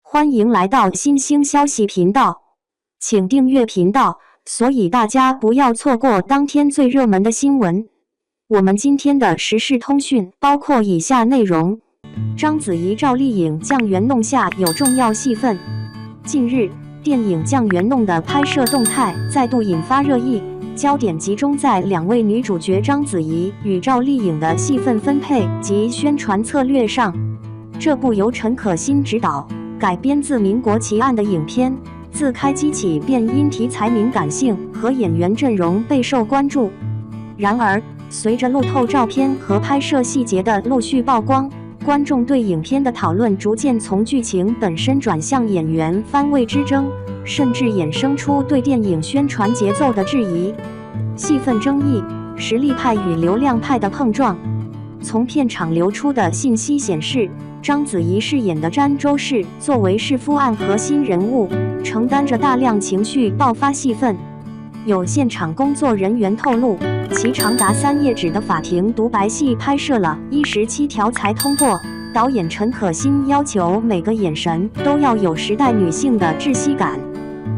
欢迎来到新兴消息频道，请订阅频道，所以大家不要错过当天最热门的新闻。我们今天的时事通讯包括以下内容：章子怡、赵丽颖酱园弄下有重要戏份。近日，电影《酱园弄》的拍摄动态再度引发热议，焦点集中在两位女主角章子怡与赵丽颖的戏份分配及宣传策略上。这部由陈可辛执导、改编自民国奇案的影片，自开机起便因题材敏感性和演员阵容备受关注。然而，随着路透照片和拍摄细节的陆续曝光，观众对影片的讨论逐渐从剧情本身转向演员番位之争，甚至衍生出对电影宣传节奏的质疑。戏份争议，实力派与流量派的碰撞。从片场流出的信息显示，章子怡饰演的詹周氏作为弑夫案核心人物，承担着大量情绪爆发戏份。有现场工作人员透露，其长达3页纸的法庭独白戏拍摄了17条才通过。导演陈可辛要求每个眼神都要有时代女性的窒息感。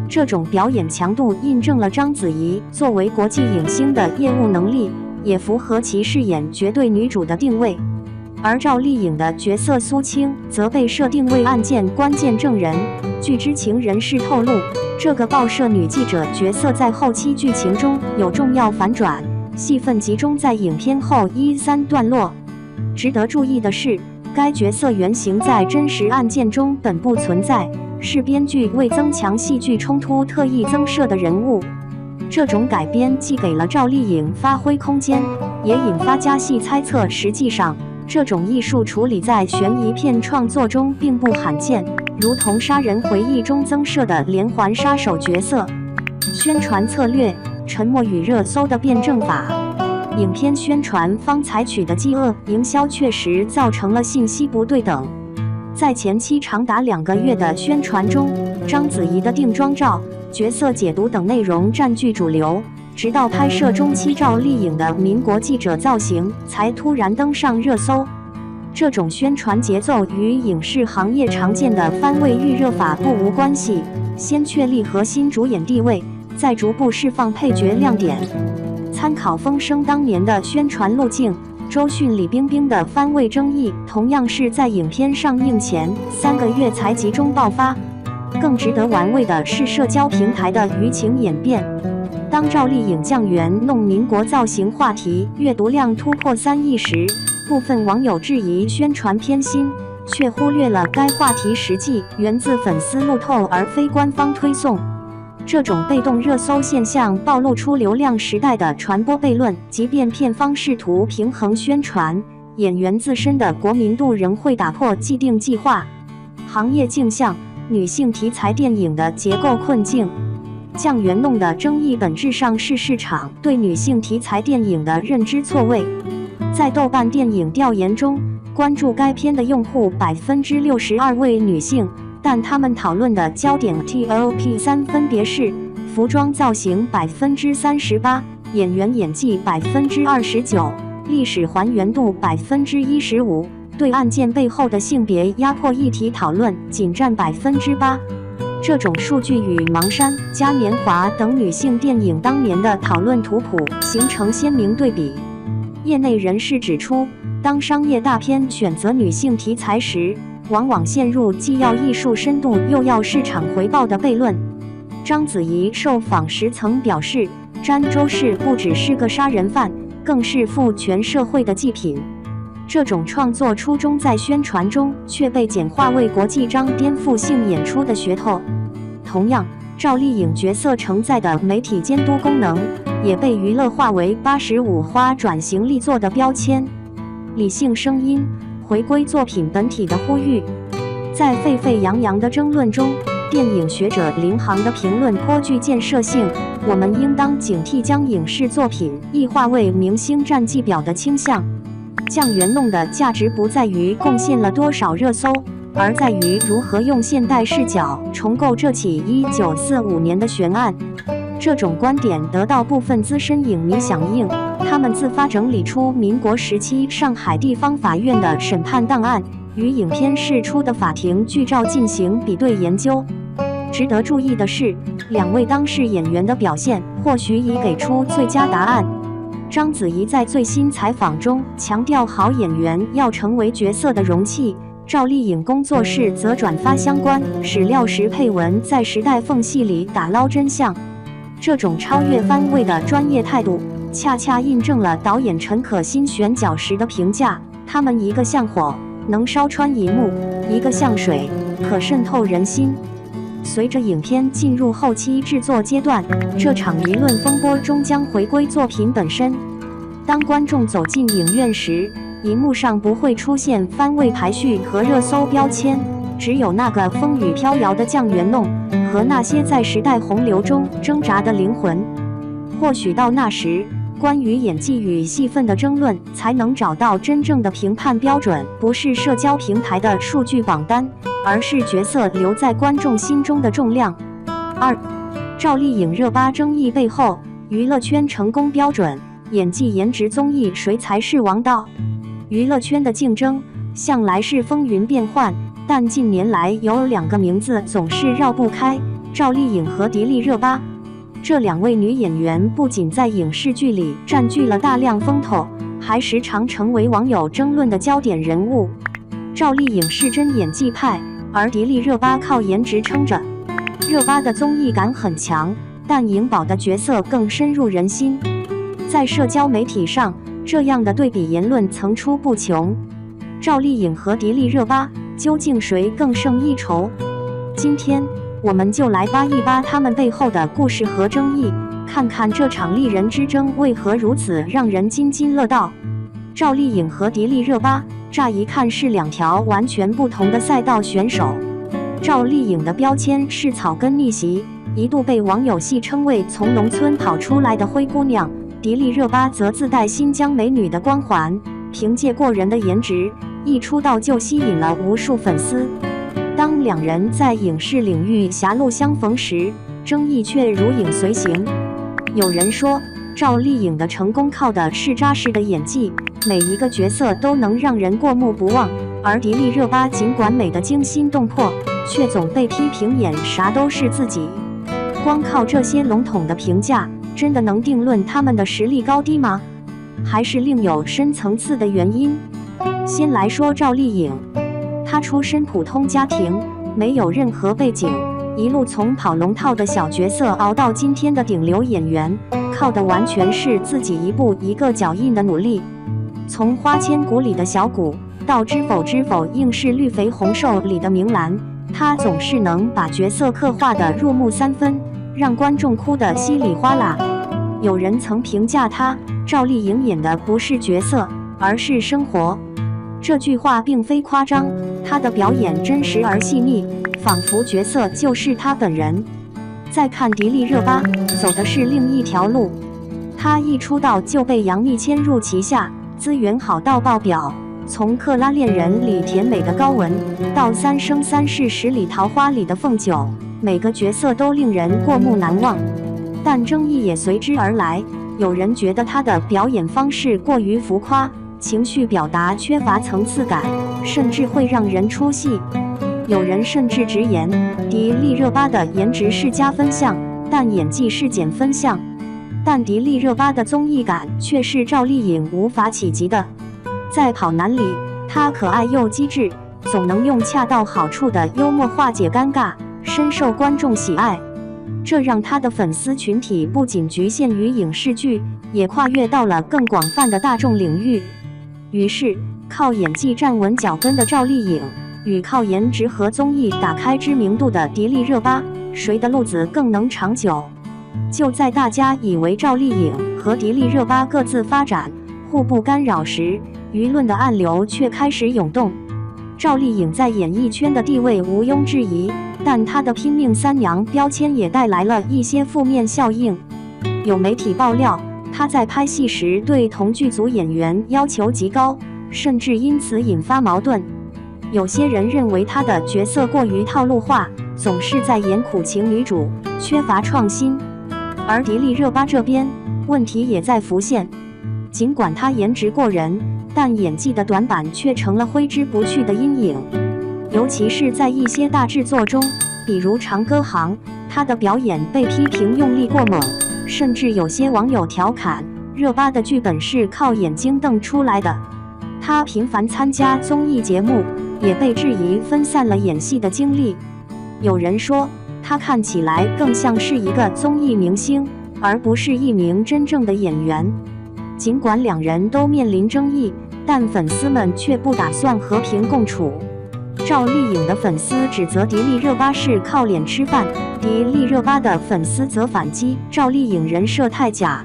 这种表演强度印证了章子怡作为国际影星的业务能力，也符合其饰演绝对女主的定位。而赵丽颖的角色苏青则被设定为案件关键证人。据知情人士透露，这个报社女记者角色在后期剧情中有重要反转，戏份集中在影片后1-3段落。值得注意的是，该角色原型在真实案件中本不存在，是编剧为增强戏剧冲突特意增设的人物。这种改编既给了赵丽颖发挥空间，也引发家系猜测。实际上，这种艺术处理在悬疑片创作中并不罕见，如同《杀人回忆》中增设的连环杀手角色。宣传策略：沉默与热搜的辩证法。影片宣传方采取的饥饿营销确实造成了信息不对等。在前期长达2个月的宣传中，章子怡的定妆照、角色解读等内容占据主流，直到拍摄中期赵丽颖的民国记者造型才突然登上热搜。这种宣传节奏与影视行业常见的番位预热法不无关系，先确立核心主演地位，再逐步释放配角亮点。参考《风声》当年的宣传路径，周迅、李冰冰的番位争议同样是在影片上映前3个月才集中爆发。更值得玩味的是社交平台的舆情演变。当赵丽颖酱园弄民国造型话题阅读量突破3亿时，部分网友质疑宣传偏心，却忽略了该话题实际源自粉丝路透而非官方推送。这种被动热搜现象暴露出流量时代的传播悖论，即便片方试图平衡宣传，演员自身的国民度仍会打破既定计划。行业镜像：女性题材电影的结构困境。酱园弄的争议本质上是市场对女性题材电影的认知错位。在豆瓣电影调研中，关注该片的用户62%为女性，但他们讨论的焦点 TOP3 分别是服装造型38%、演员演技29%、历史还原度15%，对案件背后的性别压迫议题讨论仅占8%。这种数据与《盲山》、嘉年华等女性电影当年的讨论图谱形成鲜明对比。业内人士指出，当商业大片选择女性题材时，往往陷入既要艺术深度又要市场回报的悖论。章子怡受访时曾表示，詹周氏不只是个杀人犯，更是负全社会的祭品。这种创作初衷在宣传中却被简化为国际章颠覆性演出的噱头。同样，赵丽颖角色承载的媒体监督功能也被娱乐化为85花转型力作的标签。理性声音，回归作品本体的呼吁。在沸沸扬扬的争论中，电影学者林航的评论颇具建设性。我们应当警惕将影视作品异化为明星战绩表的倾向。酱园弄的价值不在于贡献了多少热搜，而在于如何用现代视角重构这起1945年的悬案。这种观点得到部分资深影迷响应，他们自发整理出民国时期上海地方法院的审判档案，与影片释出的法庭剧照进行比对研究。值得注意的是，两位当事演员的表现或许已给出最佳答案。章子怡在最新采访中强调，好演员要成为角色的容器。赵丽颖工作室则转发相关史料时配文，在时代缝隙里打捞真相。这种超越番位的专业态度，恰恰印证了导演陈可辛选角时的评价：他们一个像火，能烧穿银幕；一个像水，可渗透人心。随着影片进入后期制作阶段，这场舆论风波终将回归作品本身。当观众走进影院时，荧幕上不会出现番位排序和热搜标签，只有那个风雨飘摇的酱园弄和那些在时代洪流中挣扎的灵魂。或许到那时，关于演技与戏份的争论才能找到真正的评判标准，不是社交平台的数据榜单，而是角色留在观众心中的重量。2. 赵丽颖热巴争议背后，娱乐圈成功标准，演技颜值综艺谁才是王道？娱乐圈的竞争向来是风云变幻，但近年来有两个名字总是绕不开：赵丽颖和迪丽热巴。这两位女演员不仅在影视剧里占据了大量风头，还时常成为网友争论的焦点人物。赵丽颖是真演技派，而迪丽热巴靠颜值撑着。热巴的综艺感很强，但颖宝的角色更深入人心。在社交媒体上，这样的对比言论层出不穷。赵丽颖和迪丽热巴，究竟谁更胜一筹？今天我们就来扒一扒他们背后的故事和争议，看看这场丽人之争为何如此让人津津乐道。赵丽颖和迪丽热巴，乍一看是两条完全不同的赛道选手。赵丽颖的标签是草根逆袭，一度被网友戏称为从农村跑出来的灰姑娘。迪丽热巴则自带新疆美女的光环，凭借过人的颜值，一出道就吸引了无数粉丝。当两人在影视领域狭路相逢时，争议却如影随形。有人说，赵丽颖的成功靠的是扎实的演技，每一个角色都能让人过目不忘；而迪丽热巴尽管美得惊心动魄，却总被批评演啥都是自己。光靠这些笼统的评价，真的能定论他们的实力高低吗？还是另有深层次的原因？先来说赵丽颖，她出身普通家庭，没有任何背景，一路从跑龙套的小角色熬到今天的顶流演员，靠的完全是自己一步一个脚印的努力。从花千骨里的小骨，到知否知否应是绿肥红瘦里的明兰，她总是能把角色刻画得入木三分，让观众哭得稀里哗啦。有人曾评价她，赵丽颖演的不是角色，而是生活。这句话并非夸张，她的表演真实而细腻，仿佛角色就是她本人。再看迪丽热巴，走的是另一条路。她一出道就被杨幂牵入旗下，资源好到爆表。从《克拉恋人》里甜美的高雯，到《三生三世十里桃花》里的凤九，每个角色都令人过目难忘。但争议也随之而来，有人觉得她的表演方式过于浮夸，情绪表达缺乏层次感，甚至会让人出戏。有人甚至直言，迪丽热巴的颜值是加分项，但演技是减分项。但迪丽热巴的综艺感却是赵丽颖无法企及的。在《跑男》里，她可爱又机智，总能用恰到好处的幽默化解尴尬，深受观众喜爱。这让她的粉丝群体不仅局限于影视剧，也跨越到了更广泛的大众领域。于是，靠演技站稳脚跟的赵丽颖，与靠颜值和综艺打开知名度的迪丽热巴，谁的路子更能长久？就在大家以为赵丽颖和迪丽热巴各自发展，互不干扰时，舆论的暗流却开始涌动。赵丽颖在演艺圈的地位毋庸置疑，但她的拼命三娘标签也带来了一些负面效应。有媒体爆料，她在拍戏时对同剧组演员要求极高，甚至因此引发矛盾。有些人认为她的角色过于套路化，总是在演苦情女主，缺乏创新。而迪丽热巴这边，问题也在浮现。尽管她颜值过人，但演技的短板却成了挥之不去的阴影。尤其是在一些大制作中，比如《长歌行》，他的表演被批评用力过猛，甚至有些网友调侃热巴的剧本是靠眼睛瞪出来的。他频繁参加综艺节目，也被质疑分散了演戏的精力。有人说，他看起来更像是一个综艺明星，而不是一名真正的演员。尽管两人都面临争议，但粉丝们却不打算和平共处。赵丽颖的粉丝指责迪丽热巴是靠脸吃饭，迪丽热巴的粉丝则反击赵丽颖人设太假。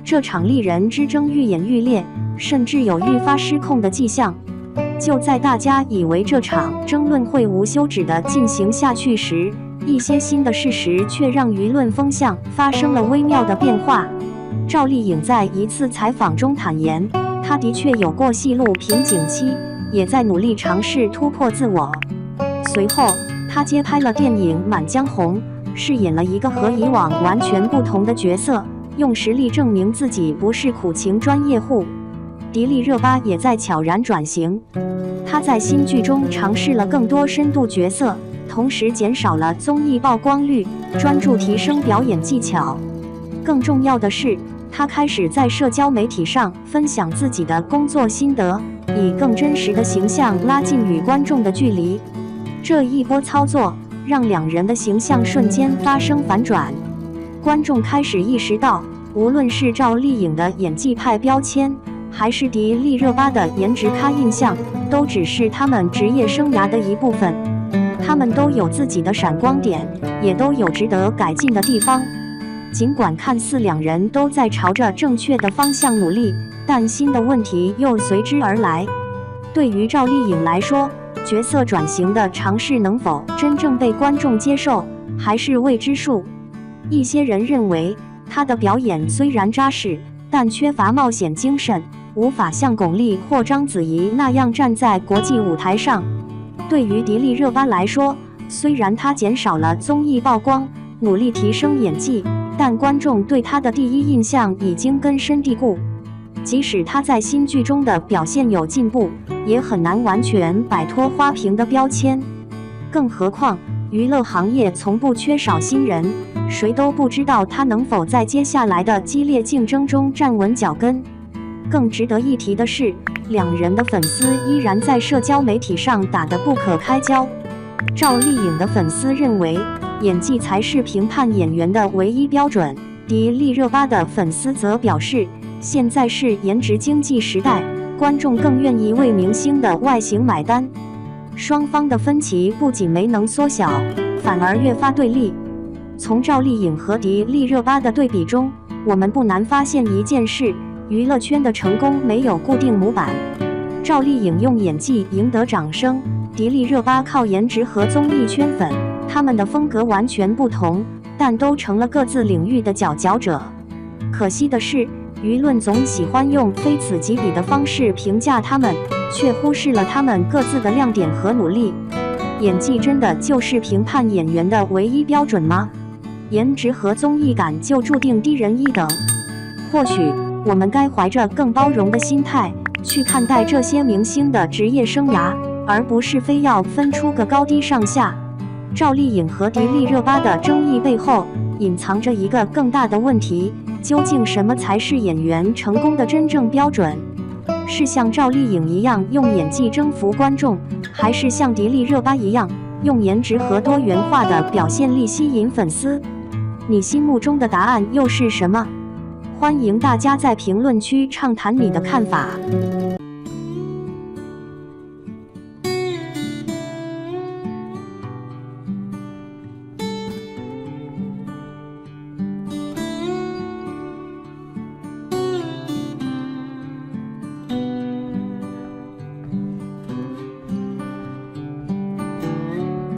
这场丽人之争愈演愈烈，甚至有愈发失控的迹象。就在大家以为这场争论会无休止地进行下去时，一些新的事实却让舆论风向发生了微妙的变化。赵丽颖在一次采访中坦言，她的确有过戏路瓶颈期，也在努力尝试突破自我。随后，她接拍了电影《满江红》，饰演了一个和以往完全不同的角色，用实力证明自己不是苦情专业户。迪丽热巴也在悄然转型，她在新剧中尝试了更多深度角色，同时减少了综艺曝光率，专注提升表演技巧。更重要的是，她开始在社交媒体上分享自己的工作心得，以更真实的形象拉近与观众的距离。这一波操作让两人的形象瞬间发生反转，观众开始意识到，无论是赵丽颖的演技派标签，还是迪丽热巴的颜值咖印象，都只是他们职业生涯的一部分。他们都有自己的闪光点，也都有值得改进的地方。尽管看似两人都在朝着正确的方向努力，但新的问题又随之而来。对于赵丽颖来说，角色转型的尝试能否真正被观众接受，还是未知数。一些人认为，她的表演虽然扎实，但缺乏冒险精神，无法像巩俐或章子怡那样站在国际舞台上。对于迪丽热巴来说，虽然她减少了综艺曝光，努力提升演技，但观众对她的第一印象已经根深蒂固。即使她在新剧中的表现有进步，也很难完全摆脱花瓶的标签。更何况，娱乐行业从不缺少新人，谁都不知道她能否在接下来的激烈竞争中站稳脚跟。更值得一提的是，两人的粉丝依然在社交媒体上打得不可开交。赵丽颖的粉丝认为，演技才是评判演员的唯一标准，迪丽热巴的粉丝则表示，现在是颜值经济时代，观众更愿意为明星的外形买单。双方的分歧不仅没能缩小，反而越发对立。从赵丽颖和迪丽热巴的对比中，我们不难发现一件事：娱乐圈的成功没有固定模板。赵丽颖用演技赢得掌声，迪丽热巴靠颜值和综艺圈粉。他们的风格完全不同，但都成了各自领域的佼佼者。可惜的是，舆论总喜欢用非此即彼的方式评价他们，却忽视了他们各自的亮点和努力。演技真的就是评判演员的唯一标准吗？颜值和综艺感就注定低人一等？或许我们该怀着更包容的心态去看待这些明星的职业生涯，而不是非要分出个高低上下。赵丽颖和迪丽热巴的争议背后，隐藏着一个更大的问题：究竟什么才是演员成功的真正标准？是像赵丽颖一样用演技征服观众，还是像迪丽热巴一样用颜值和多元化的表现力吸引粉丝？你心目中的答案又是什么？欢迎大家在评论区畅谈你的看法。